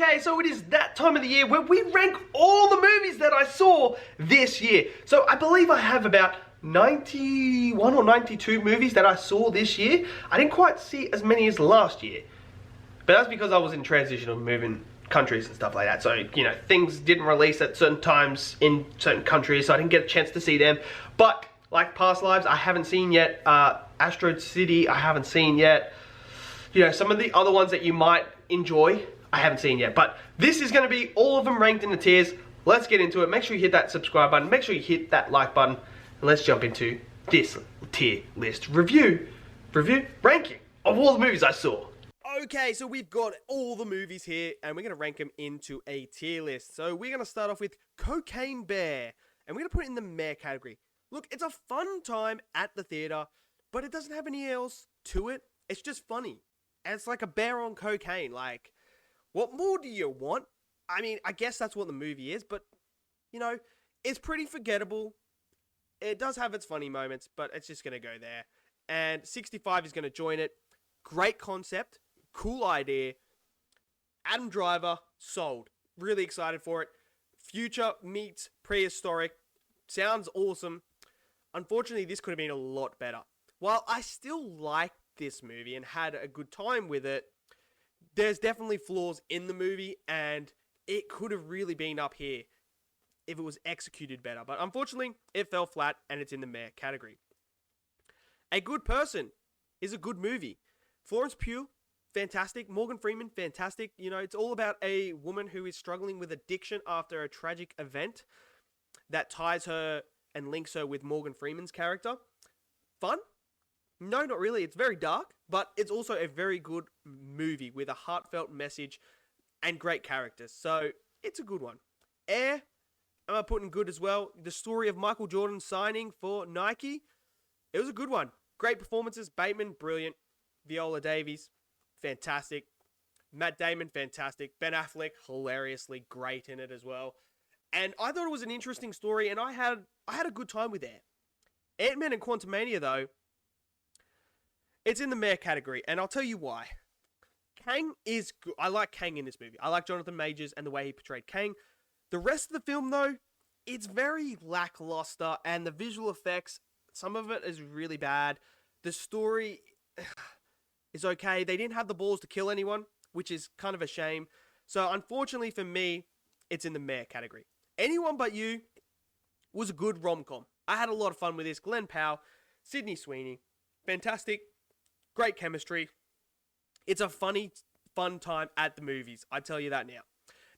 Okay, so it is that time of the year where we rank all the movies that I saw this year. So I believe I have about 91 or 92 movies that I saw this year. I didn't quite see as many as last year. But that's because I was in transition of moving countries and stuff like that. So, you know, things didn't release at certain times in certain countries, so I didn't get a chance to see them. But, like Past Lives, I haven't seen yet. Astro City, I haven't seen yet. You know, some of the other ones that you might enjoy, I haven't seen yet. But this is going to be all of them ranked in the tiers. Let's get into it. Make sure you hit that subscribe button. Make sure you hit that like button. And let's jump into this tier list review, ranking of all the movies I saw. Okay, so we've got all the movies here, and we're going to rank them into a tier list. So we're going to start off with Cocaine Bear, and we're going to put it in the meh category. Look, it's a fun time at the theater, but it doesn't have anything else to it. It's just funny. And it's like a bear on cocaine. Like, what more do you want? I mean, I guess that's what the movie is, but, you know, it's pretty forgettable. It does have its funny moments, but it's just going to go there. And 65 is going to join it. Great concept. Cool idea. Adam Driver, sold. Really excited for it. Future meets prehistoric. Sounds awesome. Unfortunately, this could have been a lot better. While I still liked this movie and had a good time with it, there's definitely flaws in the movie, and it could have really been up here if it was executed better. But unfortunately, it fell flat, and it's in the meh category. A Good Person is a good movie. Florence Pugh, fantastic. Morgan Freeman, fantastic. You know, it's all about a woman who is struggling with addiction after a tragic event that ties her and links her with Morgan Freeman's character. Fun? No, not really. It's very dark, but it's also a very good movie with a heartfelt message and great characters. So, it's a good one. Air, I'm putting good as well. The story of Michael Jordan signing for Nike, it was a good one. Great performances. Bateman, brilliant. Viola Davis, fantastic. Matt Damon, fantastic. Ben Affleck, hilariously great in it as well. And I thought it was an interesting story, and I had a good time with Air. Ant-Man and Quantumania, though, it's in the meh category, and I'll tell you why. Kang is good. I like Kang in this movie. I like Jonathan Majors and the way he portrayed Kang. The rest of the film, though, it's very lackluster, and the visual effects, some of it is really bad. The story is okay. They didn't have the balls to kill anyone, which is kind of a shame. So, unfortunately for me, it's in the meh category. Anyone But You was a good rom-com. I had a lot of fun with this. Glenn Powell, Sydney Sweeney, fantastic, great chemistry. It's a funny, fun time at the movies. I tell you that now.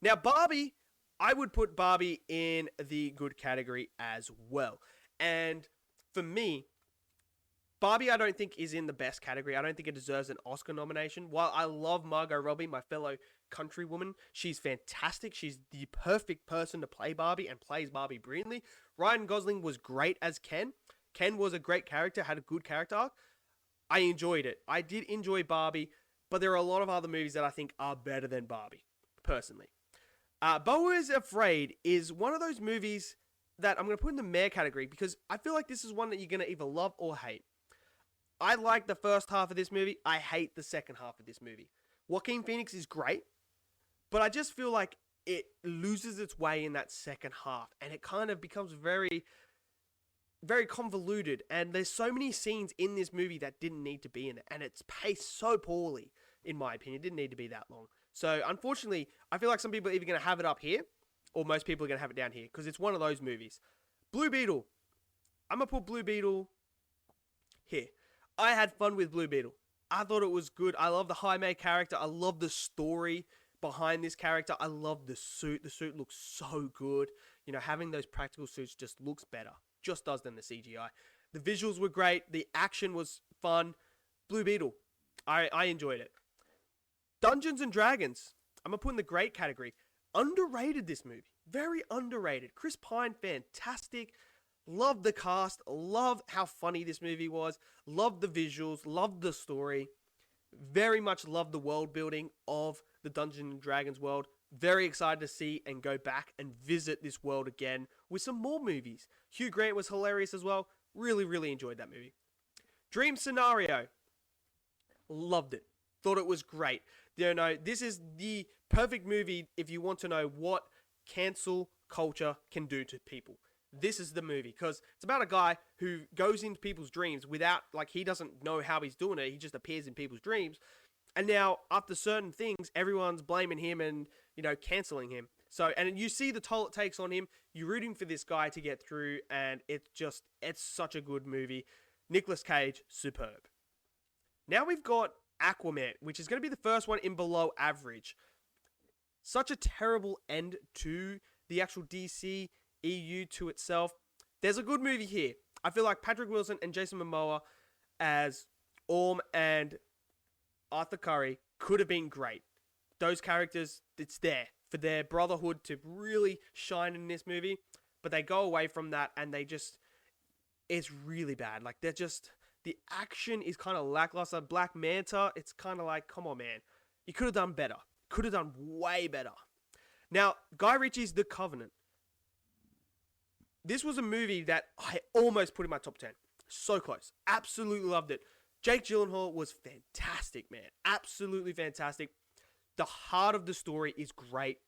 Now, Barbie, I would put Barbie in the good category as well. And for me, Barbie, I don't think is in the best category. I don't think it deserves an Oscar nomination. While I love Margot Robbie, my fellow countrywoman, she's fantastic. She's the perfect person to play Barbie and plays Barbie brilliantly. Ryan Gosling was great as Ken. Ken was a great character, had a good character arc. I enjoyed it. I did enjoy Barbie, but there are a lot of other movies that I think are better than Barbie, personally. Beau is Afraid is one of those movies that I'm going to put in the meh category because I feel like this is one that you're going to either love or hate. I like the first half of this movie. I hate the second half of this movie. Joaquin Phoenix is great, but I just feel like it loses its way in that second half, and it kind of becomes very, very convoluted, and there's so many scenes in this movie that didn't need to be in it, and it's paced so poorly, in my opinion. It didn't need to be that long. So, unfortunately, I feel like some people are either going to have it up here, or most people are going to have it down here, because it's one of those movies. Blue Beetle. I'm going to put Blue Beetle here. I had fun with Blue Beetle. I thought it was good. I love the Jaime character. I love the story behind this character. I love the suit. The suit looks so good. You know, having those practical suits just looks better. Just does than the CGI. The visuals were great. The action was fun. Blue Beetle. I enjoyed it. Dungeons and Dragons. I'm going to put in the great category. Underrated, this movie. Very underrated. Chris Pine, fantastic. Love the cast, love how funny this movie was, love the visuals, love the story, very much love the world building of the Dungeons and Dragons world. Very excited to see and go back and visit this world again with some more movies. Hugh Grant was hilarious as well. Really, really enjoyed that movie. Dream Scenario. Loved it. Thought it was great. This is the perfect movie if you want to know what cancel culture can do to people. This is the movie, because it's about a guy who goes into people's dreams without, like, he doesn't know how he's doing it. He just appears in people's dreams. And now, after certain things, everyone's blaming him and, canceling him. So, and you see the toll it takes on him. You're rooting for this guy to get through, and it's such a good movie. Nicolas Cage, superb. Now we've got Aquaman, which is going to be the first one in below average. Such a terrible end to the actual DC EU to itself. There's a good movie here. I feel like Patrick Wilson and Jason Momoa as Orm and Arthur Curry could have been great. Those characters, it's there for their brotherhood to really shine in this movie, but they go away from that and it's really bad. Like, the action is kind of lackluster. Black Manta, it's kind of like, come on, man. You could have done better. Could have done way better. Now, Guy Ritchie's The Covenant. This was a movie that I almost put in my top 10. So close. Absolutely loved it. Jake Gyllenhaal was fantastic, man. Absolutely fantastic. The heart of the story is great.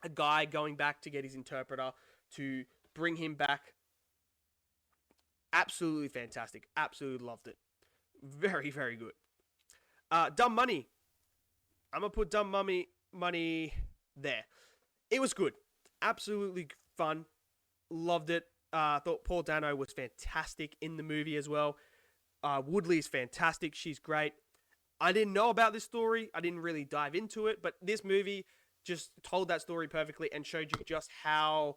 A guy going back to get his interpreter to bring him back. Absolutely fantastic. Absolutely loved it. Very, very good. Dumb Money. I'm going to put Dumb Money there. It was good. Absolutely fun. Loved it. Thought Paul Dano was fantastic in the movie as well. Woodley is fantastic. She's great. I didn't know about this story. I didn't really dive into it, but this movie just told that story perfectly and showed you just how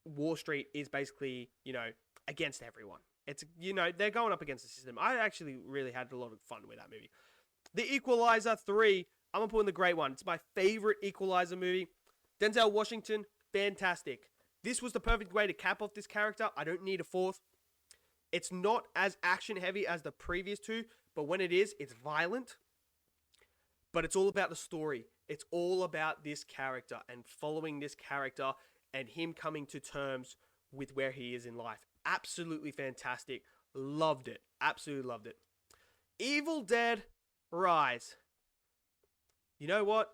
Wall Street is basically, against everyone. It's, they're going up against the system. I actually really had a lot of fun with that movie. The Equalizer 3, I'm going to put in the great one. It's my favorite Equalizer movie. Denzel Washington, fantastic. This was the perfect way to cap off this character. I don't need a fourth. It's not as action heavy as the previous two, but when it is, it's violent. But it's all about the story. It's all about this character and following this character and him coming to terms with where he is in life. Absolutely fantastic. Loved it. Absolutely loved it. Evil Dead Rise. You know what?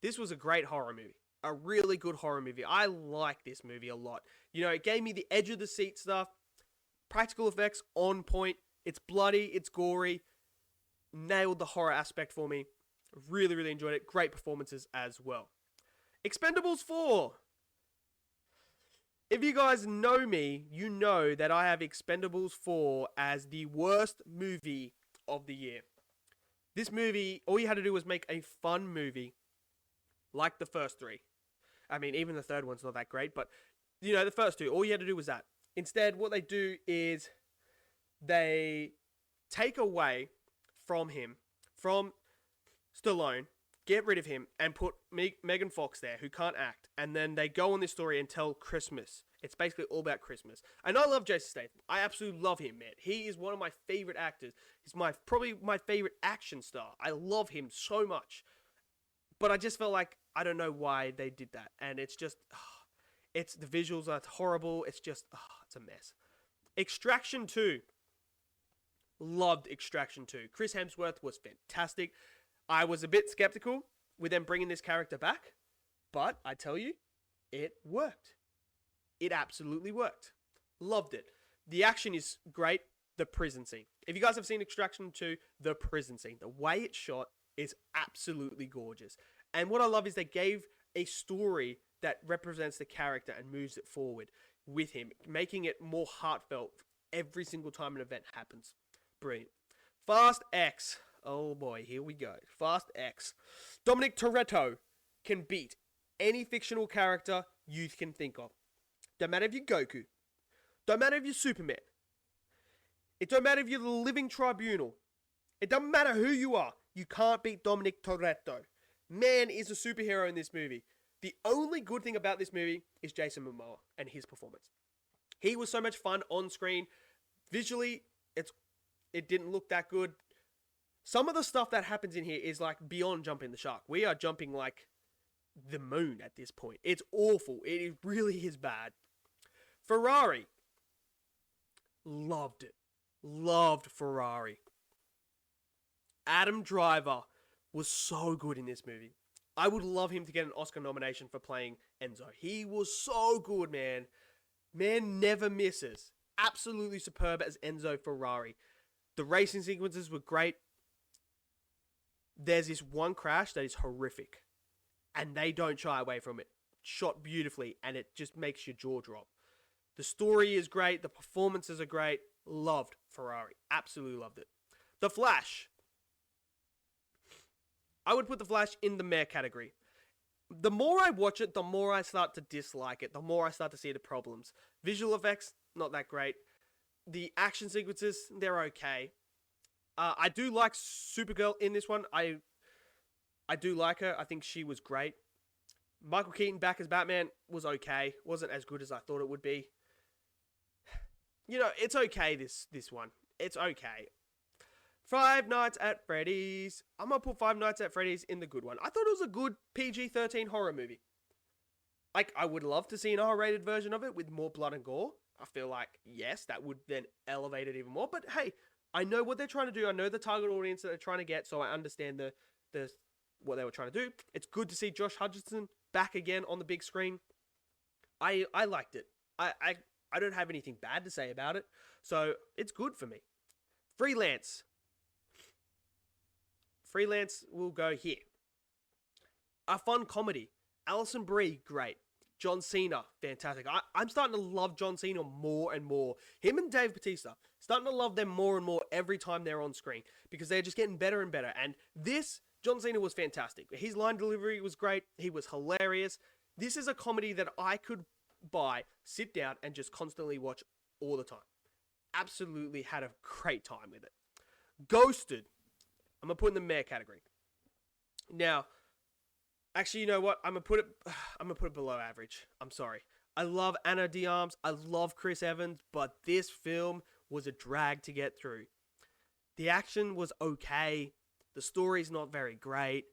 This was a great horror movie. A really good horror movie. I like this movie a lot. It gave me the edge of the seat stuff. Practical effects on point. It's bloody. It's gory. Nailed the horror aspect for me. Really, really enjoyed it. Great performances as well. Expendables 4. If you guys know me, you know that I have Expendables 4 as the worst movie of the year. This movie, all you had to do was make a fun movie like the first three. I mean, even the third one's not that great, but, the first two, all you had to do was that. Instead, what they do is they take away from him, from Stallone, get rid of him, and put Megan Fox there, who can't act, and then they go on this story and tell Christmas. It's basically all about Christmas. And I love Jason Statham. I absolutely love him, man. He is one of my favorite actors. He's probably my favorite action star. I love him so much. But I just felt like, I don't know why they did that. And it's just, the visuals are horrible. It's just, it's a mess. Extraction 2. Loved Extraction 2. Chris Hemsworth was fantastic. I was a bit skeptical with them bringing this character back. But I tell you, it worked. It absolutely worked. Loved it. The action is great. The prison scene. If you guys have seen Extraction 2, the prison scene, the way it's shot is absolutely gorgeous. And what I love is they gave a story that represents the character and moves it forward with him, making it more heartfelt every single time an event happens. Brilliant. Fast X. Oh boy, here we go. Fast X. Dominic Toretto can beat any fictional character you can think of. Don't matter if you're Goku. Don't matter if you're Superman. It don't matter if you're the Living Tribunal. It doesn't matter who you are. You can't beat Dominic Toretto. Man is a superhero in this movie. The only good thing about this movie is Jason Momoa and his performance. He was so much fun on screen. Visually, it didn't look that good. Some of the stuff that happens in here is like beyond jumping the shark. We are jumping like the moon at this point. It's awful. It really is bad. Ferrari. Loved it. Loved Ferrari. Adam Driver was so good in this movie. I would love him to get an Oscar nomination for playing Enzo. He was so good, man. Man never misses. Absolutely superb as Enzo Ferrari. The racing sequences were great. There's this one crash that is horrific, and they don't shy away from it. Shot beautifully, and it just makes your jaw drop. The story is great. The performances are great. Loved Ferrari. Absolutely loved it. The Flash. I would put The Flash in the meh category. The more I watch it, the more I start to dislike it. The more I start to see the problems. Visual effects, not that great. The action sequences, they're okay. I do like Supergirl in this one. I do like her. I think she was great. Michael Keaton back as Batman was okay. Wasn't as good as I thought it would be. You know, it's okay, this one. It's okay. Five Nights at Freddy's. I'm going to put Five Nights at Freddy's in the good one. I thought it was a good PG-13 horror movie. Like, I would love to see an R-rated version of it with more blood and gore. I feel like, yes, that would then elevate it even more. But hey, I know what they're trying to do. I know the target audience that they're trying to get, so I understand the what they were trying to do. It's good to see Josh Hutcherson back again on the big screen. I liked it. I don't have anything bad to say about it, so it's good for me. Freelance. Freelance will go here. A fun comedy. Alison Brie, great. John Cena, fantastic. I'm starting to love John Cena more and more. Him and Dave Bautista, starting to love them more and more every time they're on screen because they're just getting better and better. And this, John Cena was fantastic. His line delivery was great. He was hilarious. This is a comedy that I could buy, sit down, and just constantly watch all the time. Absolutely had a great time with it. Ghosted. I'm going to put in the meh category. Now, actually, you know what? I'm gonna put it below average. I'm sorry. I love Ana de Armas. I love Chris Evans, but this film was a drag to get through. The action was okay. The story's not very great.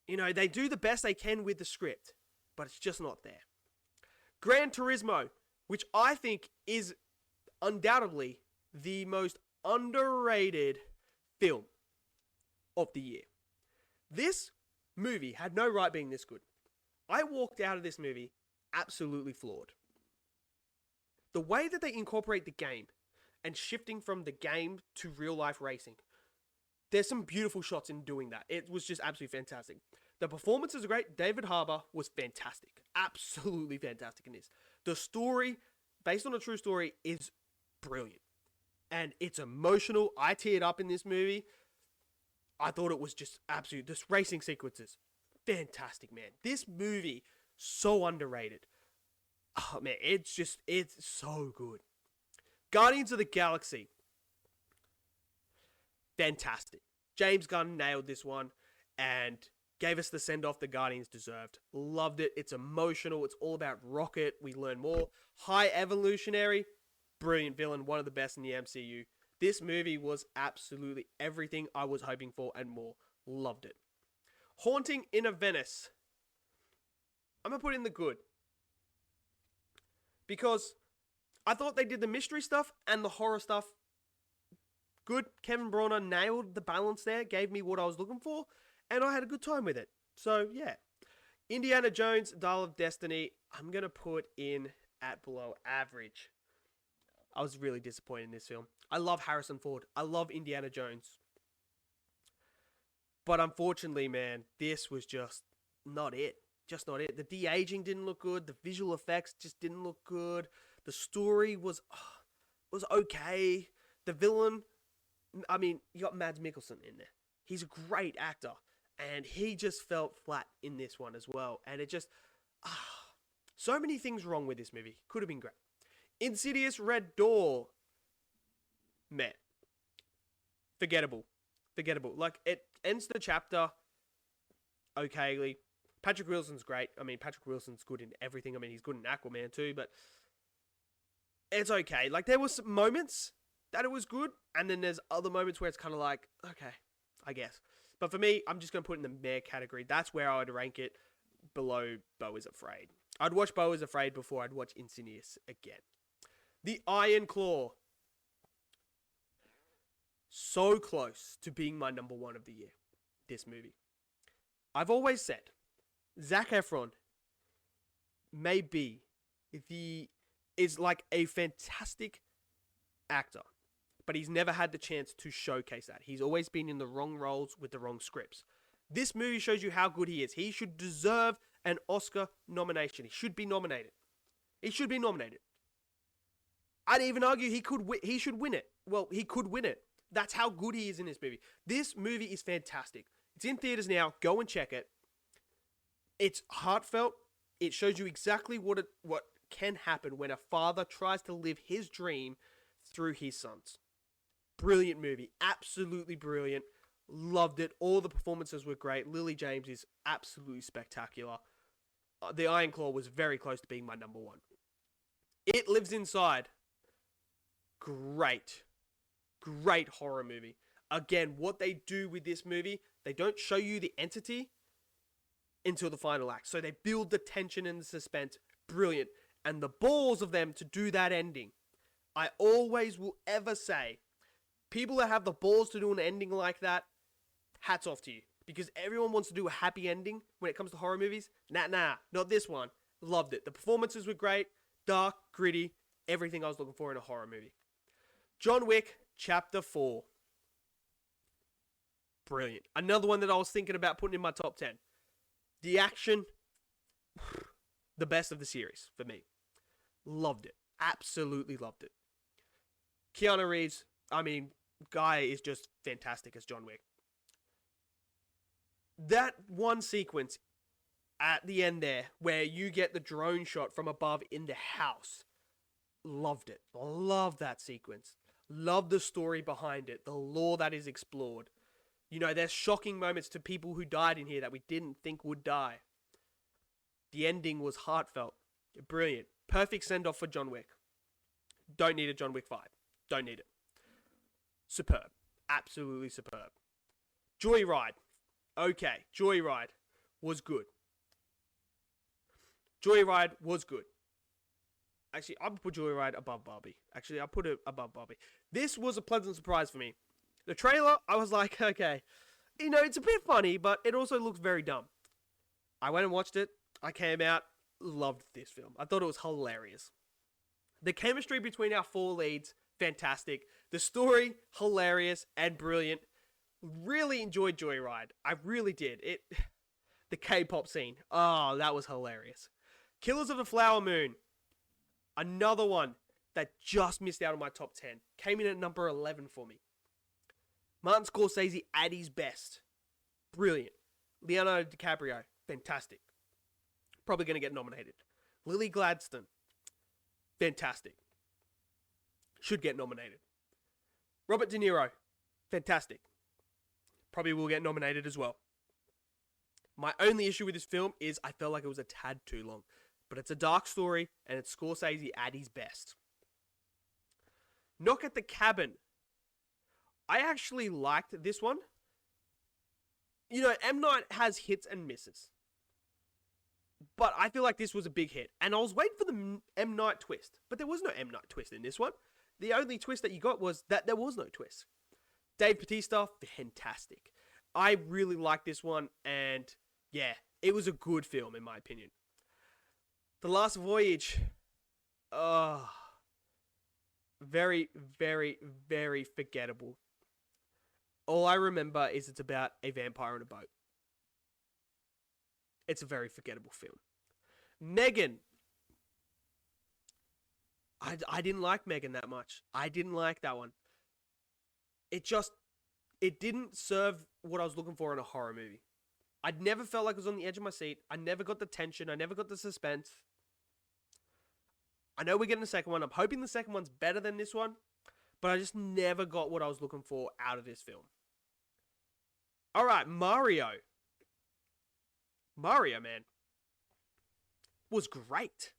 You know, they do the best they can with the script, but it's just not there. Gran Turismo, which I think is undoubtedly the most underrated film of the year. This movie had no right being this good. I walked out of this movie absolutely floored. The way that they incorporate the game and shifting from the game to real life racing, there's some beautiful shots in doing that. It was just absolutely fantastic. The performances are great. David Harbour was fantastic. Absolutely fantastic in this. The story, based on a true story, is brilliant. And it's emotional. I teared up in this movie. I thought it was just absolute. This racing sequences, fantastic, man. This movie, so underrated. Oh, man, it's so good. Guardians of the Galaxy, fantastic. James Gunn nailed this one and gave us the send-off the Guardians deserved. Loved it. It's emotional. It's all about Rocket. We learn more. High Evolutionary, brilliant villain. One of the best in the MCU. This movie was absolutely everything I was hoping for and more. Loved it. Haunting in a Venice. I'm going to put in the good. Because I thought they did the mystery stuff and the horror stuff good. Kevin Bronner nailed the balance there, gave me what I was looking for, and I had a good time with it. So, yeah. Indiana Jones, Dial of Destiny, I'm going to put in at below average. I was really disappointed in this film. I love Harrison Ford. I love Indiana Jones. But unfortunately, man, this was just not it. Just not it. The de-aging didn't look good. The visual effects just didn't look good. The story was okay. The villain, I mean, you got Mads Mikkelsen in there. He's a great actor. And he just felt flat in this one as well. And it just, so many things wrong with this movie. Could have been great. Insidious Red Door. Meh. Forgettable. Like, it ends the chapter okayly. Patrick Wilson's great. I mean, Patrick Wilson's good in everything. I mean, he's good in Aquaman too, but it's okay. Like, there were some moments that it was good, and then there's other moments where it's kind of like, okay, I guess. But for me, I'm just going to put it in the meh category. That's where I would rank it below Beau is Afraid. I'd watch Beau is Afraid before I'd watch Insidious again. The Iron Claw. So close to being my number one of the year. this movie. I've always said Zac Efron is like a fantastic actor, but he's never had the chance to showcase that. He's always been in the wrong roles with the wrong scripts. This movie shows you how good he is. He should deserve an Oscar nomination. He should be nominated. I'd even argue he should win it. Well, he could win it. That's how good he is in this movie. This movie is fantastic. It's in theaters now. Go and check it. It's heartfelt. It shows you exactly what can happen when a father tries to live his dream through his sons. Brilliant movie. Absolutely brilliant. Loved it. All the performances were great. Lily James is absolutely spectacular. The Iron Claw was very close to being my number one. It Lives Inside. Great horror movie. Again, what they do with this movie, they don't show you the entity until the final act. So they build the tension and the suspense. Brilliant. And the balls of them to do that ending. I always will ever say, people that have the balls to do an ending like that, hats off to you. Because everyone wants to do a happy ending when it comes to horror movies. Nah, not this one. Loved it. The performances were great. Dark, gritty, everything I was looking for in a horror movie. John Wick, Chapter 4. Brilliant. Another one that I was thinking about putting in my top 10. The action, the best of the series for me. Loved it. Absolutely loved it. Keanu Reeves, guy is just fantastic as John Wick. That one sequence at the end there, where you get the drone shot from above in the house. Loved it. Loved that sequence. Loved the story behind it. The lore that is explored. You know, there's shocking moments to people who died in here that we didn't think would die. The ending was heartfelt. Brilliant. Perfect send-off for John Wick. Don't need a John Wick 5. Don't need it. Superb. Absolutely superb. Joyride. Okay, Joyride was good. Joyride was good. Actually, I would put Joyride above Barbie. Actually, I'll put it above Barbie. This was a pleasant surprise for me. The trailer, I was like, okay, you know, it's a bit funny, but it also looks very dumb. I went and watched it. I came out, loved this film. I thought it was hilarious. The chemistry between our four leads, fantastic. The story, hilarious and brilliant. Really enjoyed Joyride. I really did. The K-pop scene. Oh, that was hilarious. Killers of the Flower Moon. Another one that just missed out on my top 10. Came in at number 11 for me. Martin Scorsese at his best. Brilliant. Leonardo DiCaprio. Fantastic. Probably going to get nominated. Lily Gladstone. Fantastic. Should get nominated. Robert De Niro. Fantastic. Probably will get nominated as well. My only issue with this film is I felt like it was a tad too long. But it's a dark story, and it's Scorsese at his best. Knock at the Cabin. I actually liked this one. You know, M. Night has hits and misses. But I feel like this was a big hit. And I was waiting for the M. Night twist. But there was no M. Night twist in this one. The only twist that you got was that there was no twist. Dave Bautista, fantastic. I really liked this one. And yeah, it was a good film in my opinion. The Last Voyage. Very, very, very forgettable. All I remember is it's about a vampire on a boat. It's a very forgettable film. Megan. I didn't like Megan that much. I didn't like that one. It didn't serve what I was looking for in a horror movie. I never felt like I was on the edge of my seat. I never got the tension. I never got the suspense. I know we're getting the second one. I'm hoping the second one's better than this one. But I just never got what I was looking for out of this film. Alright, Mario. Mario, man, was great.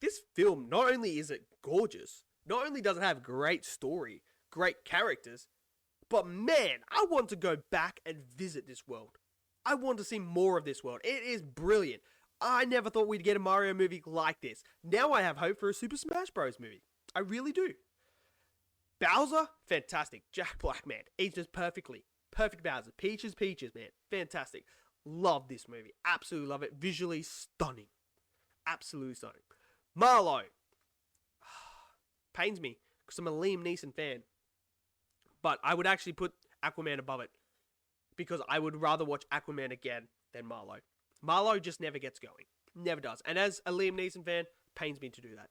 This film, not only is it gorgeous, not only does it have great story, great characters, but man, I want to go back and visit this world. I want to see more of this world. It is brilliant. I never thought we'd get a Mario movie like this. Now I have hope for a Super Smash Bros. Movie. I really do. Bowser, fantastic. Jack Black, man, ages perfectly. Perfect balance. Peaches, man. Fantastic. Love this movie. Absolutely love it. Visually stunning. Absolutely stunning. Marlowe. Pains me because I'm a Liam Neeson fan. But I would actually put Aquaman above it because I would rather watch Aquaman again than Marlowe. Marlowe just never gets going. Never does. And as a Liam Neeson fan, pains me to do that.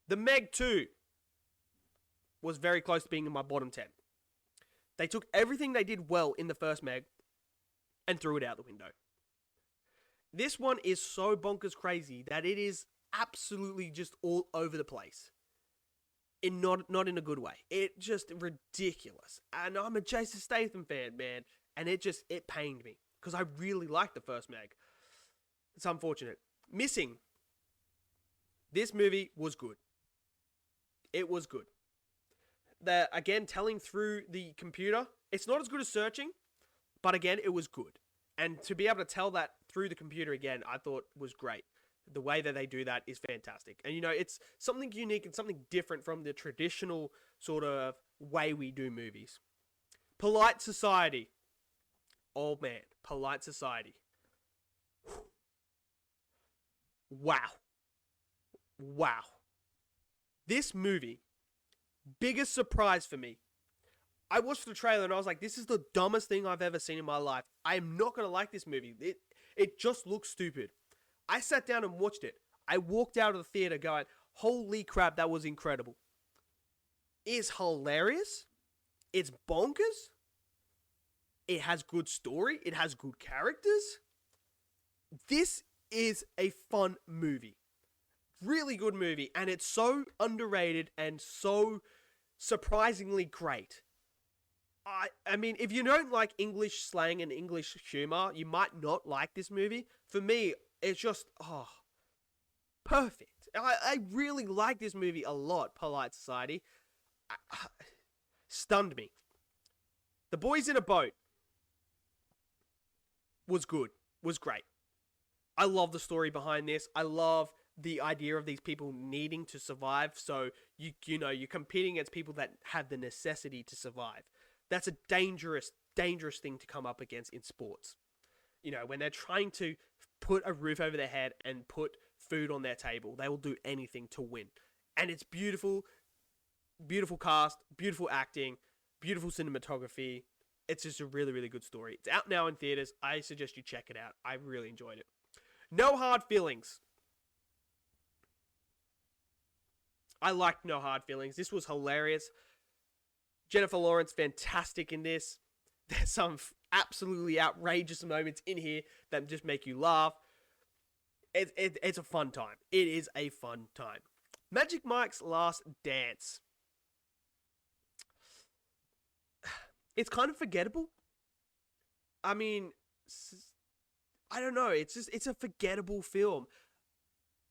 The Meg 2 was very close to being in my bottom 10. They took everything they did well in the first Meg and threw it out the window. This one is so bonkers crazy that it is absolutely just all over the place. Not in a good way. It just ridiculous. And I'm a Jason Statham fan, man. And it pained me. Because I really liked the first Meg. It's unfortunate. Missing. This movie was good. It was good. Again, telling through the computer, it's not as good as searching, but again, it was good. And to be able to tell that through the computer again, I thought was great. The way that they do that is fantastic. And, it's something unique and something different from the traditional sort of way we do movies. Polite Society. Oh, man. Polite Society. Wow. This movie, biggest surprise for me. I watched the trailer and I was like, this is the dumbest thing I've ever seen in my life. I am not going to like this movie. It just looks stupid. I sat down and watched it. I walked out of the theater going, holy crap, that was incredible. It's hilarious. It's bonkers. It has good story. It has good characters. This is a fun movie. Really good movie. And it's so underrated and so surprisingly great. I mean, if you don't like English slang and English humor, you might not like this movie. For me, it's just, perfect. I really like this movie a lot, Polite Society. Stunned me. The Boys in a Boat was good. Was great. I love the story behind this. I love the idea of these people needing to survive. So, you're competing against people that have the necessity to survive. That's a dangerous thing to come up against in sports. When they're trying to put a roof over their head and put food on their table, they will do anything to win. And it's beautiful, beautiful cast, beautiful acting, beautiful cinematography. It's just a really, really good story. It's out now in theaters. I suggest you check it out. I really enjoyed it. No Hard Feelings. I liked No Hard Feelings. This was hilarious. Jennifer Lawrence, fantastic in this. There's some absolutely outrageous moments in here that just make you laugh. It's a fun time. It is a fun time. Magic Mike's Last Dance. It's kind of forgettable. I mean, I don't know. It's a forgettable film.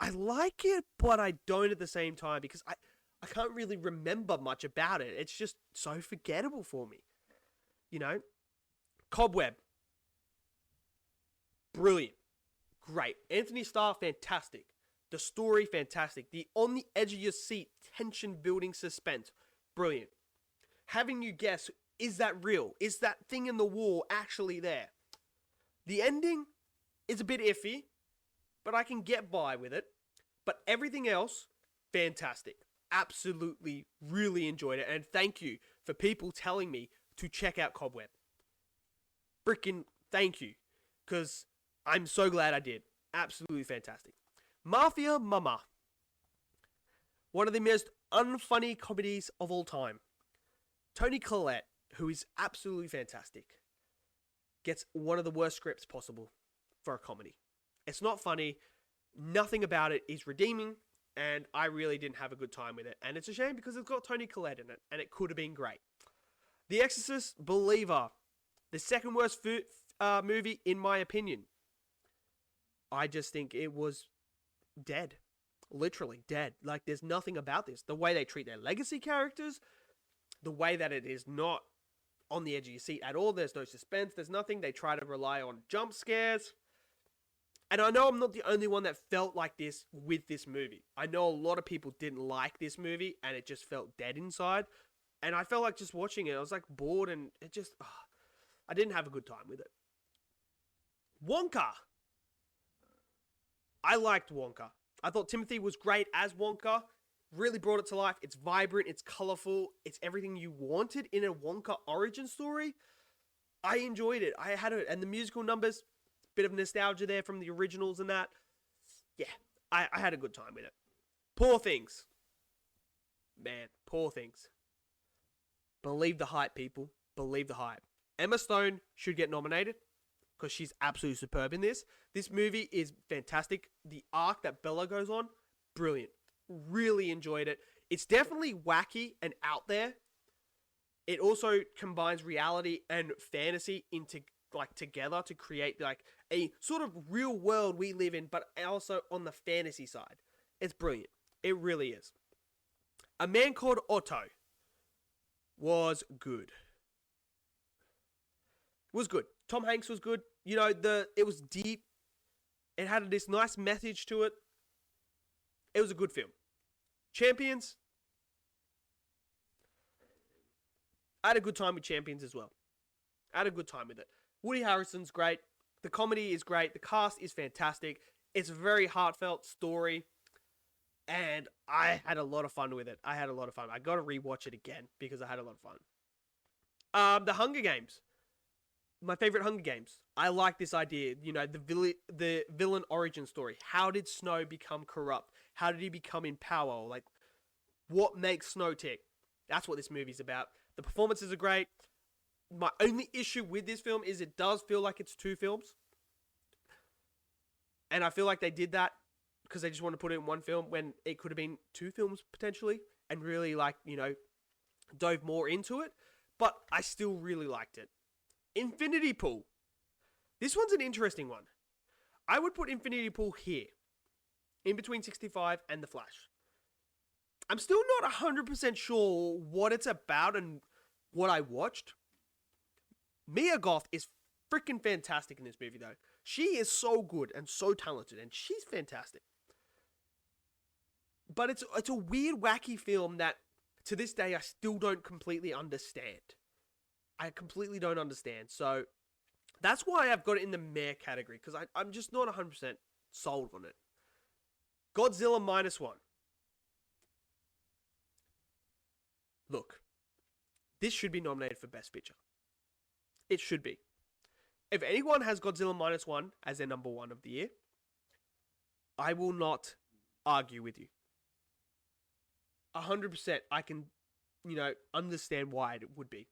I like it, but I don't at the same time because I can't really remember much about it. It's just so forgettable for me. Cobweb. Brilliant. Great. Anthony Starr, fantastic. The story, fantastic. The on the edge of your seat, tension building suspense, brilliant. Having you guess, is that real? Is that thing in the wall actually there? The ending is a bit iffy, but I can get by with it. But everything else, fantastic. Absolutely, really enjoyed it. And thank you for people telling me to check out Cobweb. Freaking thank you. Because I'm so glad I did. Absolutely fantastic. Mafia Mama. One of the most unfunny comedies of all time. Toni Collette, who is absolutely fantastic, gets one of the worst scripts possible for a comedy. It's not funny. Nothing about it is redeeming. And I really didn't have a good time with it. And it's a shame because it's got Toni Collette in it. And it could have been great. The Exorcist Believer. The second worst movie in my opinion. I just think it was dead. Literally dead. Like there's nothing about this. The way they treat their legacy characters. The way that it is not on the edge of your seat at all. There's no suspense. There's nothing. They try to rely on jump scares. And I know I'm not the only one that felt like this with this movie. I know a lot of people didn't like this movie and it just felt dead inside. And I felt like just watching it, I was like bored and it just, I didn't have a good time with it. Wonka. I liked Wonka. I thought Timothy was great as Wonka. Really brought it to life. It's vibrant. It's colorful. It's everything you wanted in a Wonka origin story. I enjoyed it. I had it. And the musical numbers, bit of nostalgia there from the originals and that. Yeah, I had a good time with it. Poor Things. Man, Poor Things. Believe the hype, people. Believe the hype. Emma Stone should get nominated because she's absolutely superb in this. This movie is fantastic. The arc that Bella goes on, brilliant. Really enjoyed it. It's definitely wacky and out there. It also combines reality and fantasy into together to create a sort of real world we live in, but also on the fantasy side. It's brilliant. It really is. A Man Called Otto was good. Was good. Tom Hanks was good. You know, it was deep. It had this nice message to it. It was a good film. Champions. I had a good time with Champions as well. I had a good time with it. Woody Harrelson's great. The comedy is great. The cast is fantastic. It's a very heartfelt story. And I had a lot of fun with it. I had a lot of fun. I got to rewatch it again because I had a lot of fun. The Hunger Games. My favorite Hunger Games. I like this idea. You know, the villain origin story. How did Snow become corrupt? How did he become in power? Like, what makes Snow tick? That's what this movie's about. The performances are great. My only issue with this film is it does feel like it's two films. And I feel like they did that because they just want to put it in one film when it could have been two films potentially and really dove more into it. But I still really liked it. Infinity Pool. This one's an interesting one. I would put Infinity Pool here, in between 65 and The Flash. I'm still not 100% sure what it's about and what I watched. Mia Goth is freaking fantastic in this movie, though. She is so good and so talented, and she's fantastic. But it's a weird, wacky film that, to this day, I still don't completely understand. I completely don't understand. So, that's why I've got it in the meh category, because I'm just not 100% sold on it. Godzilla Minus One. Look, this should be nominated for Best Picture. It should be. If anyone has Godzilla Minus One as their number one of the year, I will not argue with you. 100% I can, understand why it would be.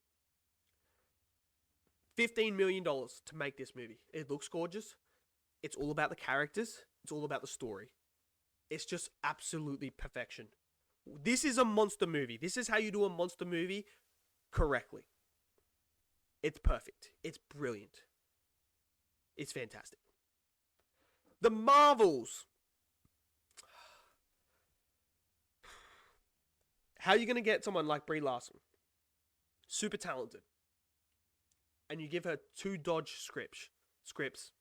$15 million to make this movie. It looks gorgeous. It's all about the characters. It's all about the story. It's just absolutely perfection. This is a monster movie. This is how you do a monster movie correctly. It's perfect. It's brilliant. It's fantastic. The Marvels. How are you going to get someone like Brie Larson? Super talented. And you give her 2 Dodge scripts.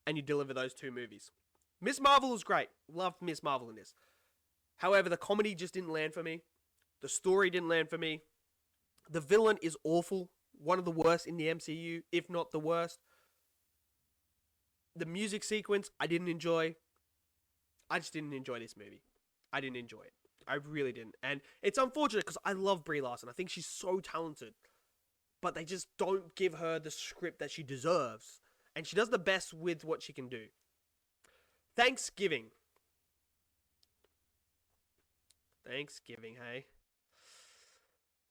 And you deliver those 2 movies. Miss Marvel is great. Loved Miss Marvel in this. However, the comedy just didn't land for me. The story didn't land for me. The villain is awful. One of the worst in the MCU, if not the worst. The music sequence, I didn't enjoy. I just didn't enjoy this movie. I didn't enjoy it. I really didn't. And it's unfortunate because I love Brie Larson. I think she's so talented. But they just don't give her the script that she deserves. And she does the best with what she can do. Thanksgiving. Thanksgiving, hey?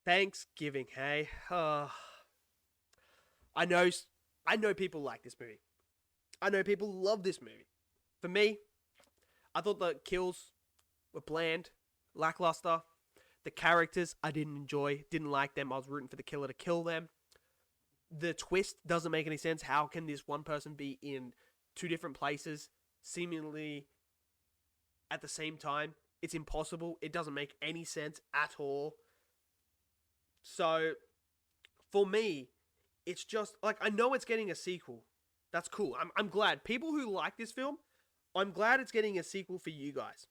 Thanksgiving, hey? I know people like this movie. I know people love this movie. For me, I thought the kills were bland, lackluster. The characters, I didn't enjoy, didn't like them. I was rooting for the killer to kill them. The twist doesn't make any sense. How can this one person be in 2 different places, seemingly at the same time? It's impossible. It doesn't make any sense at all. So, for me, it's just, I know it's getting a sequel. That's cool. I'm glad. People who like this film, I'm glad it's getting a sequel for you guys.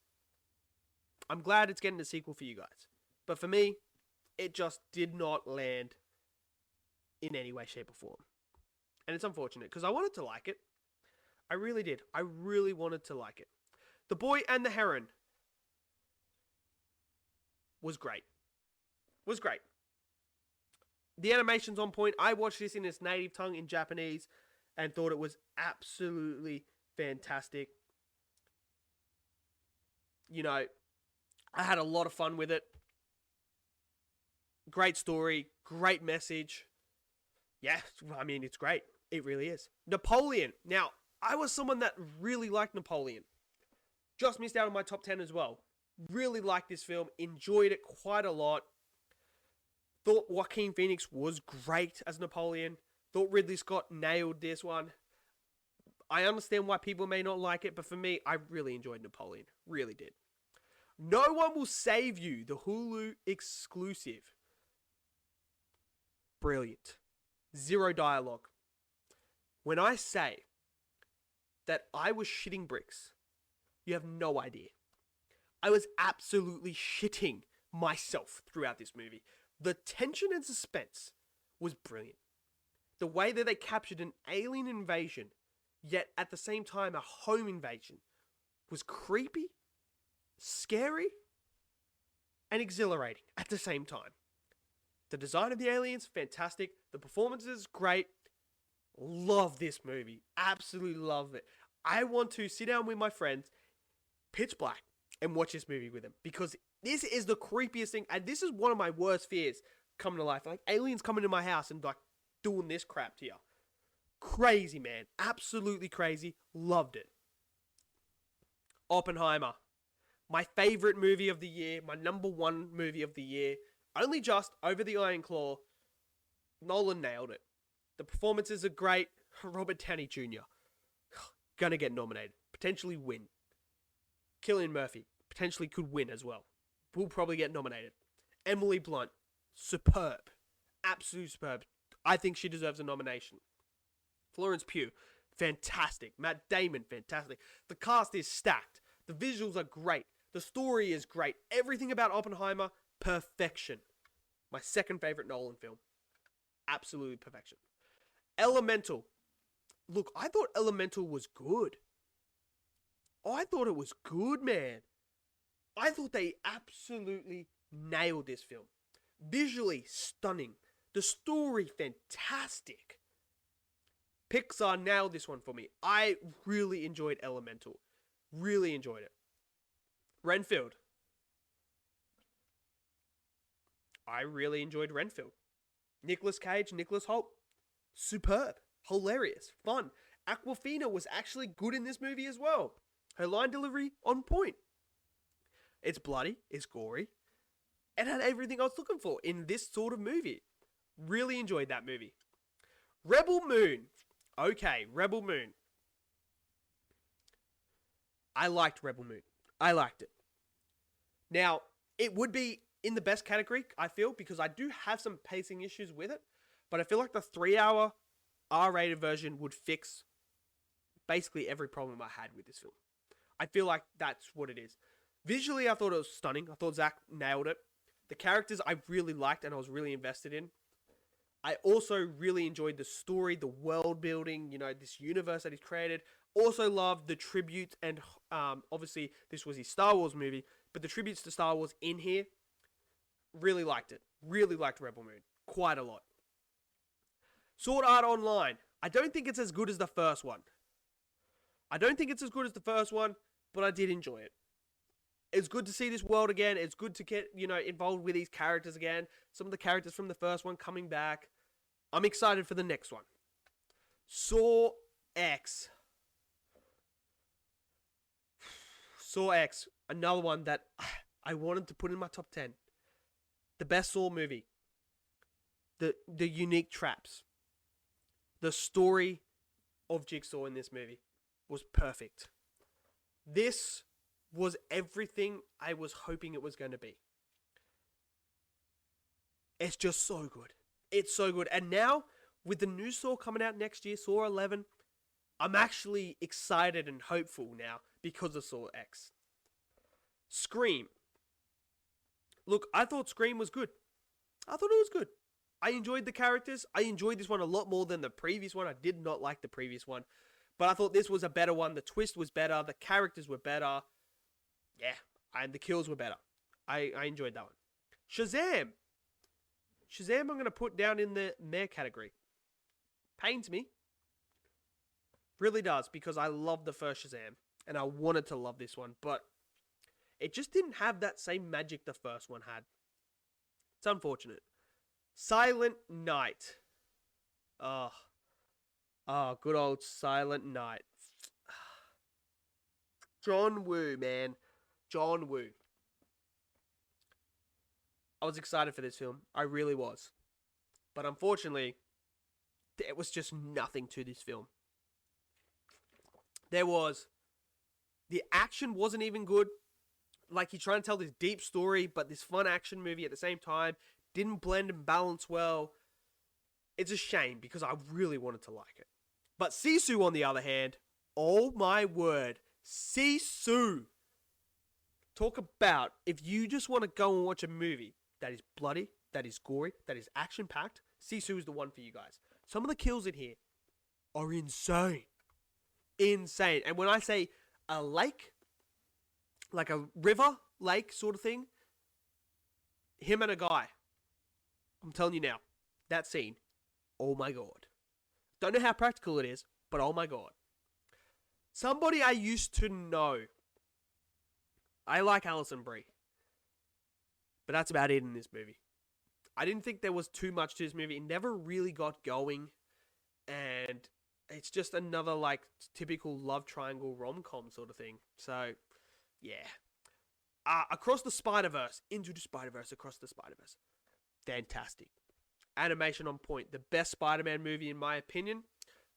I'm glad it's getting a sequel for you guys. But for me, it just did not land in any way, shape, or form. And it's unfortunate because I wanted to like it. I really did. I really wanted to like it. The Boy and the Heron was great. Was great. The animation's on point. I watched this in its native tongue in Japanese and thought it was absolutely fantastic. You know, I had a lot of fun with it. Great story, great message. Yeah, I mean, it's great. It really is. Napoleon. Now, I was someone that really liked Napoleon. Just missed out on my top 10 as well. Really liked this film. Enjoyed it quite a lot. Thought Joaquin Phoenix was great as Napoleon. Thought Ridley Scott nailed this one. I understand why people may not like it, but for me, I really enjoyed Napoleon. Really did. No One Will Save You, the Hulu exclusive. Brilliant. Zero dialogue. When I say that I was shitting bricks, you have no idea. I was absolutely shitting myself throughout this movie. The tension and suspense was brilliant. The way that they captured an alien invasion, yet at the same time a home invasion, was creepy, scary, and exhilarating at the same time. The design of the aliens, fantastic. The performances, great. Love this movie. Absolutely love it. I want to sit down with my friends, pitch black, and watch this movie with them. Because this is the creepiest thing. And this is one of my worst fears coming to life. Like aliens coming to my house and like doing this crap to you. Crazy, man. Absolutely crazy. Loved it. Oppenheimer. My favorite movie of the year. My number one movie of the year. Only just over the Iron Claw. Nolan nailed it. The performances are great. Robert Downey Jr. Gonna get nominated. Potentially win. Cillian Murphy. Potentially could win as well. Will probably get nominated. Emily Blunt. Superb. Absolutely superb. I think she deserves a nomination. Florence Pugh. Fantastic. Matt Damon. Fantastic. The cast is stacked. The visuals are great. The story is great. Everything about Oppenheimer, perfection. My second favorite Nolan film. Absolutely perfection. Elemental. Look, I thought Elemental was good. I thought it was good, man. I thought they absolutely nailed this film. Visually stunning. The story fantastic. Pixar nailed this one for me. I really enjoyed Elemental. Really enjoyed it. Renfield. I really enjoyed Renfield. Nicolas Cage, Nicholas Hoult. Superb. Hilarious. Fun. Awkwafina was actually good in this movie as well. Her line delivery on point. It's bloody. It's gory. It had everything I was looking for in this sort of movie. Really enjoyed that movie. Rebel Moon. Okay, Rebel Moon. I liked Rebel Moon. I liked it. Now, it would be in the best category, I feel, because I do have some pacing issues with it. But I feel like the 3-hour R-rated version would fix basically every problem I had with this film. I feel like that's what it is. Visually, I thought it was stunning. I thought Zach nailed it. The characters I really liked and I was really invested in. I also really enjoyed the story, the world building, you know, this universe that he's created. Also loved the tribute and obviously this was his Star Wars movie, but the tributes to Star Wars in here, really liked it. Really liked Rebel Moon. Quite a lot. Sword Art Online. I don't think it's as good as the first one. But I did enjoy it. It's good to see this world again. It's good to get, you know, involved with these characters again. Some of the characters from the first one coming back. I'm excited for the next one. Saw X. Saw X. Another one that I wanted to put in my top 10. The best Saw movie. The unique traps. The story of Jigsaw in this movie was perfect. This was everything I was hoping it was going to be. It's just so good. It's so good. And now, with the new Saw coming out next year, Saw 11, I'm actually excited and hopeful now because of Saw X. Scream. Look, I thought Scream was good. I thought it was good. I enjoyed the characters. I enjoyed this one a lot more than the previous one. I did not like the previous one. But I thought this was a better one. The twist was better. The characters were better. Yeah. And the kills were better. I enjoyed that one. Shazam! Shazam I'm going to put down in the meh category. Pains me. Really does, because I love the first Shazam. And I wanted to love this one. But it just didn't have that same magic the first one had. It's unfortunate. Silent Night. Oh, good old Silent Night. John Woo, man. John Woo. I was excited for this film. I really was. But unfortunately, there was just nothing to this film. The action wasn't even good. Like, he's trying to tell this deep story, but this fun action movie at the same time didn't blend and balance well. It's a shame, because I really wanted to like it. But Sisu, on the other hand, oh my word, Sisu. Talk about, if you just want to go and watch a movie that is bloody, that is gory, that is action-packed, Sisu is the one for you guys. Some of the kills in here are insane. Insane. And when I say a lake, like a river, lake sort of thing, him and a guy, I'm telling you now, that scene, oh my god. Don't know how practical it is, but oh my god. Somebody I used to know. I like Alison Brie. But that's about it in this movie. I didn't think there was too much to this movie. It never really got going. And it's just another, like, typical love triangle rom-com sort of thing. So, yeah. Across the Spider-Verse. Into the Spider-Verse. Across the Spider-Verse. Fantastic. Animation on point. The best Spider-Man movie in my opinion.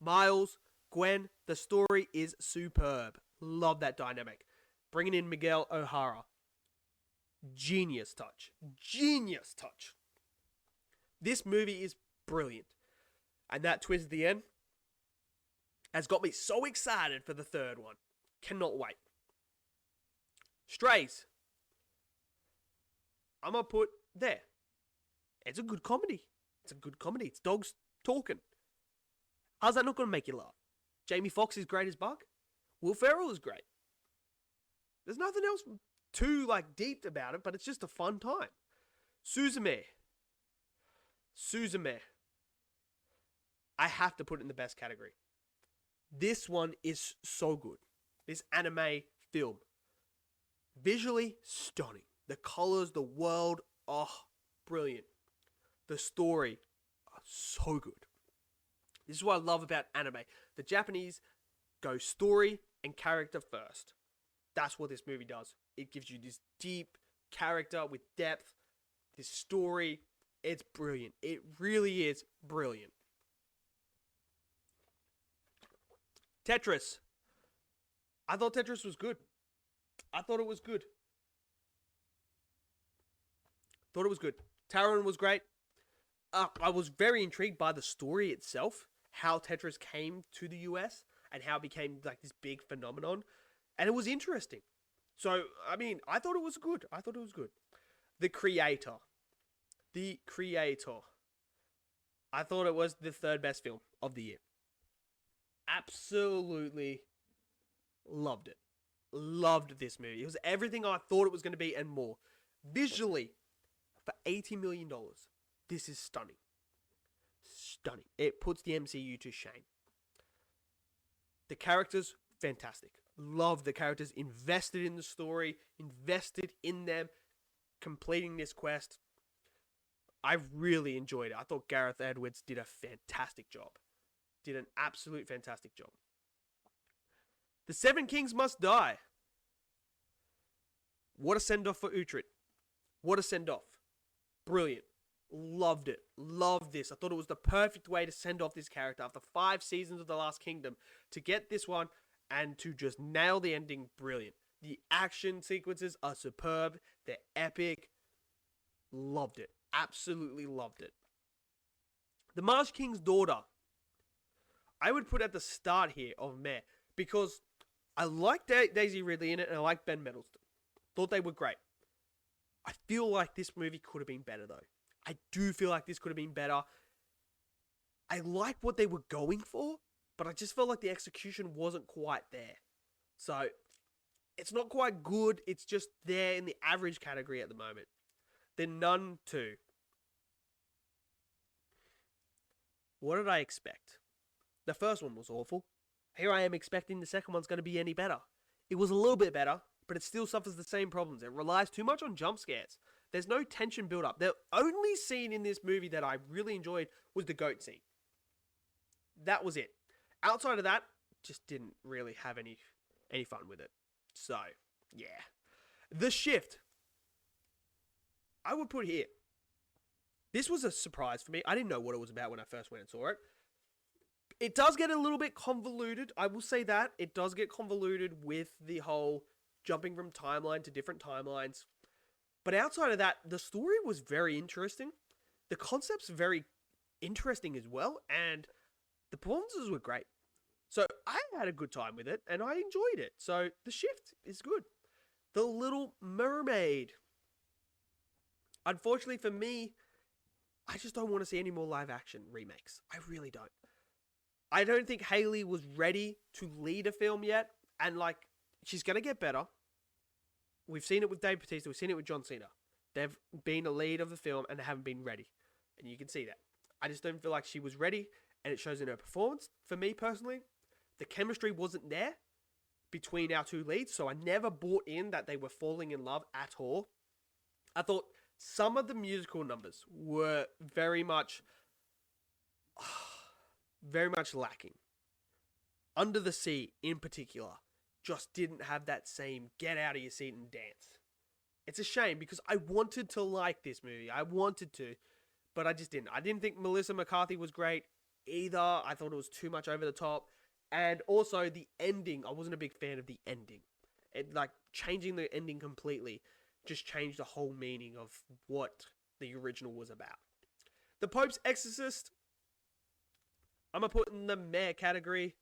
Miles, Gwen, the story is superb. Love that dynamic. Bringing in Miguel O'Hara. Genius touch. Genius touch. This movie is brilliant. And that twist at the end has got me so excited for the third one. Cannot wait. Strays. I'm going to put there. It's a good comedy. It's a good comedy. It's dogs talking. How's that not going to make you laugh? Jamie Foxx is great as Bug. Will Ferrell is great. There's nothing else too, like, deep about it, but it's just a fun time. Suzume. I have to put it in the best category. This one is so good. This anime film. Visually stunning. The colors, the world, oh, brilliant. The story, oh, so good. This is what I love about anime. The Japanese go story and character first. That's what this movie does. It gives you this deep character with depth, this story. It's brilliant. It really is brilliant. Tetris. I thought Tetris was good. I thought it was good. Taron was great. I was very intrigued by the story itself, how Tetris came to the US and how it became like this big phenomenon. And it was interesting. So, I mean, I thought it was good. The Creator. I thought it was the third best film of the year. Absolutely loved it. Loved this movie. It was everything I thought it was going to be and more. Visually, for $80 million, this is stunning. Stunning. It puts the MCU to shame. The characters, fantastic. Love the characters. Invested in the story. Invested in them. Completing this quest. I really enjoyed it. I thought Gareth Edwards did a fantastic job. Did an absolute fantastic job. The Seven Kings Must Die. What a send-off for Uhtred. What a send-off. Brilliant. Loved it. Loved this. I thought it was the perfect way to send off this character after 5 seasons of The Last Kingdom. To get this one and to just nail the ending. Brilliant. The action sequences are superb. They're epic. Loved it. Absolutely loved it. The Marsh King's Daughter. I would put at the start here of meh. Because I like Daisy Ridley in it and I like Ben Mendelsohn. Thought they were great. I feel like this movie could have been better though. I do feel like this could have been better. I like what they were going for, but I just felt like the execution wasn't quite there. So, it's not quite good. It's just there in the average category at the moment. Then Nun 2. What did I expect? The first one was awful. Here I am expecting the second one's going to be any better. It was a little bit better, but it still suffers the same problems. It relies too much on jump scares. There's no tension build up. The only scene in this movie that I really enjoyed was the goat scene. That was it. Outside of that, just didn't really have any fun with it. So, yeah. The Shift. I would put here. This was a surprise for me. I didn't know what it was about when I first went and saw it. It does get a little bit convoluted. I will say that. It does get convoluted with the whole jumping from timeline to different timelines. But outside of that, the story was very interesting. The concept's very interesting as well. And the performances were great. So I had a good time with it and I enjoyed it. So The Shift is good. The Little Mermaid. Unfortunately for me, I just don't want to see any more live action remakes. I really don't. I don't think Hailey was ready to lead a film yet. And like, she's going to get better. We've seen it with Dave Bautista. We've seen it with John Cena. They've been a lead of the film and they haven't been ready. And you can see that. I just don't feel like she was ready. And it shows in her performance. For me personally, the chemistry wasn't there between our two leads. So I never bought in that they were falling in love at all. I thought some of the musical numbers were very much lacking. Under the Sea, in particular, just didn't have that same get out of your seat and dance. It's a shame because I wanted to like this movie. I wanted to, but I just didn't. I didn't think Melissa McCarthy was great either. I thought it was too much over the top. And also the ending, I wasn't a big fan of the ending. It, like, changing the ending completely just changed the whole meaning of what the original was about. The Pope's Exorcist, I'm going to put in the meh category.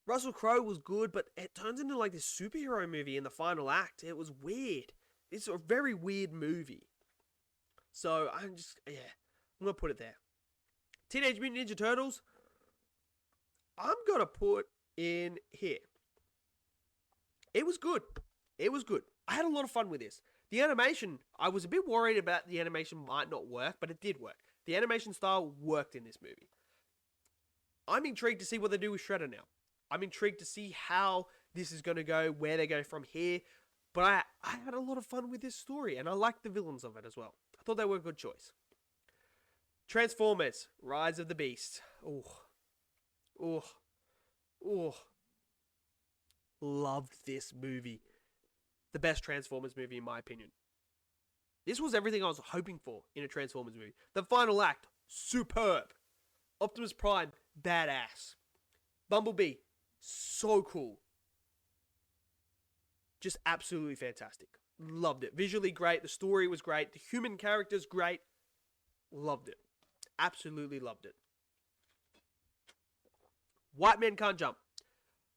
Russell Crowe was good, but it turns into like this superhero movie in the final act. It was weird. It's a very weird movie. So I'm going to put it there. Teenage Mutant Ninja Turtles, I'm going to put in here. It was good. It was good. I had a lot of fun with this. The animation, I was a bit worried about the animation might not work, but it did work. The animation style worked in this movie. I'm intrigued to see what they do with Shredder now. I'm intrigued to see how this is going to go, where they go from here. But I had a lot of fun with this story, and I liked the villains of it as well. I thought they were a good choice. Transformers, Rise of the Beast. Loved this movie. The best Transformers movie in my opinion. This was everything I was hoping for in a Transformers movie. The final act, superb. Optimus Prime, badass. Bumblebee, so cool. Just absolutely fantastic. Loved it. Visually great. The story was great. The human characters, great. Loved it. Absolutely loved it. White Men Can't Jump.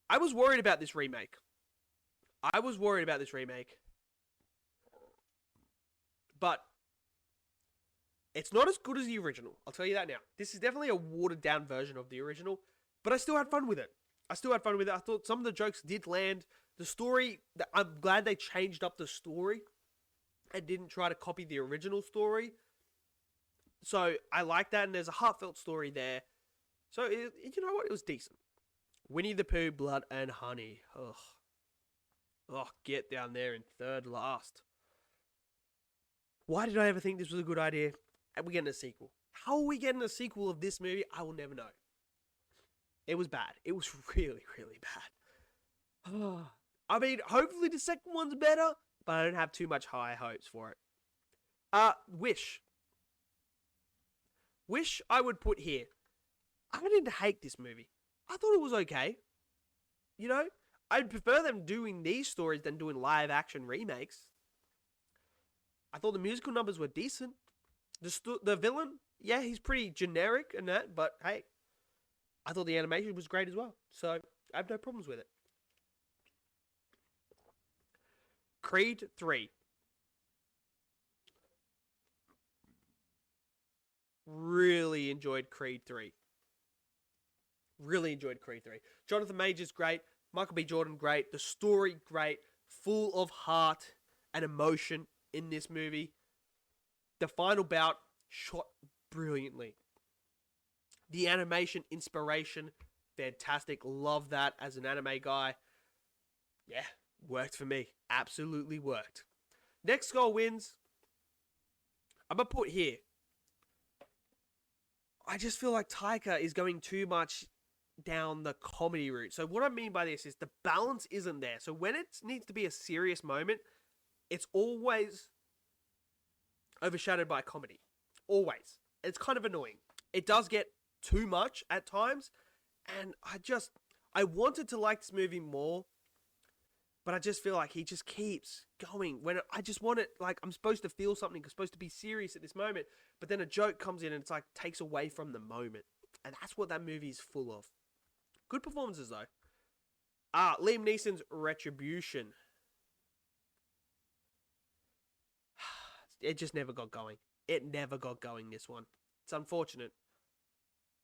I was worried about this remake. But it's not as good as the original. I'll tell you that now. This is definitely a watered down version of the original. But I still had fun with it. I thought some of the jokes did land. The story, I'm glad they changed up the story and didn't try to copy the original story. So I like that, and there's a heartfelt story there. So, you know what? It was decent. Winnie the Pooh, Blood and Honey. Ugh, get down there in third last. Why did I ever think this was a good idea? And we're getting a sequel. How are we getting a sequel of this movie? I will never know. It was bad. It was really, really bad. I mean, hopefully the second one's better, but I don't have too much high hopes for it. Wish. Wish I would put here. I didn't hate this movie. I thought it was okay. You know, I'd prefer them doing these stories than doing live action remakes. I thought the musical numbers were decent. The villain, yeah, he's pretty generic and that, but hey, I thought the animation was great as well. So I have no problems with it. Creed 3. really enjoyed Creed 3. Really enjoyed Creed 3. Jonathan Majors, great. Michael B. Jordan, great. The story, great. Full of heart and emotion in this movie. The final bout, shot brilliantly. The animation, inspiration, fantastic. Love that as an anime guy. Yeah, worked for me. Absolutely worked. Next score wins. I'm going to put here. I just feel like Taika is going too much down the comedy route. So what I mean by this is the balance isn't there. So when it needs to be a serious moment, it's always overshadowed by comedy. Always. It's kind of annoying. It does get too much at times. And I wanted to like this movie more. But I just feel like he just keeps going. When I just want it, like, I'm supposed to feel something. I'm supposed to be serious at this moment. But then a joke comes in and it's like, takes away from the moment. And that's what that movie is full of. Good performances, though. Liam Neeson's Retribution. It just never got going. It never got going, this one. It's unfortunate.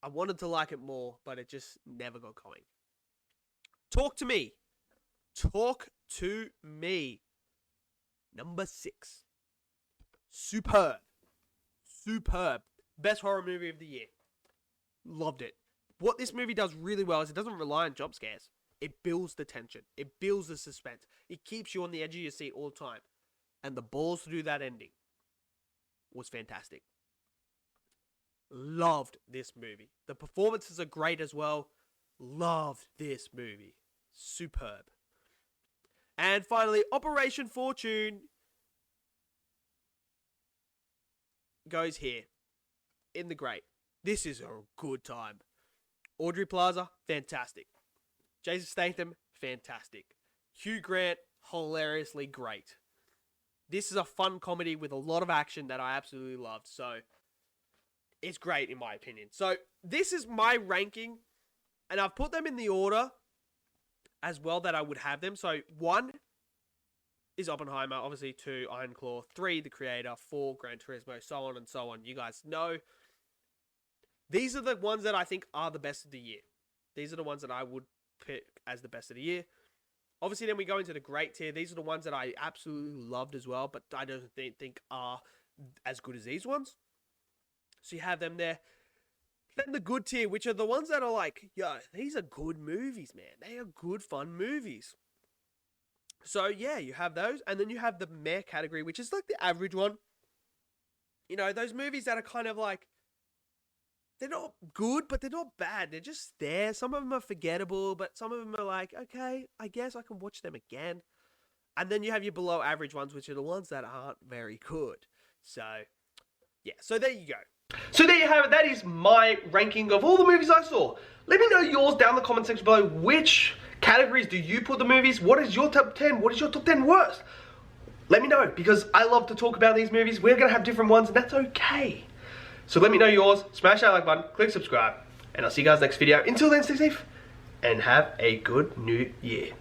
I wanted to like it more, but it just never got going. Talk to Me. Talk to Me. Number 6. Superb. Superb. Best horror movie of the year. Loved it. What this movie does really well is it doesn't rely on jump scares. It builds the tension. It builds the suspense. It keeps you on the edge of your seat all the time. And the balls to do that ending was fantastic. Loved this movie. The performances are great as well. Loved this movie. Superb. And finally, Operation Fortune goes here. In the great. This is a good time. Audrey Plaza, fantastic. Jason Statham, fantastic. Hugh Grant, hilariously great. This is a fun comedy with a lot of action that I absolutely loved. So, it's great in my opinion. So, this is my ranking. And I've put them in the order as well that I would have them. So 1 is Oppenheimer, obviously 2 Iron Claw, 3 The Creator, 4 Gran Turismo, so on and so on. You guys know. These are the ones that I think are the best of the year. These are the ones that I would pick as the best of the year. Obviously, then we go into the great tier. These are the ones that I absolutely loved as well, but I don't think are as good as these ones. So you have them there. Then the good tier, which are the ones that are like, yo, these are good movies, man. They are good, fun movies. So, yeah, you have those. And then you have the meh category, which is like the average one. You know, those movies that are kind of like, they're not good, but they're not bad. They're just there. Some of them are forgettable, but some of them are like, okay, I guess I can watch them again. And then you have your below average ones, which are the ones that aren't very good. So, yeah. So there you go. So there you have it. That is my ranking of all the movies I saw. Let me know yours down in the comment section below. Which categories do you put the movies? What is your top 10? What is your top 10 worst? Let me know, because I love to talk about these movies. We're going to have different ones, and that's okay. So let me know yours. Smash that like button, click subscribe, and I'll see you guys next video. Until then, stay safe, and have a good new year.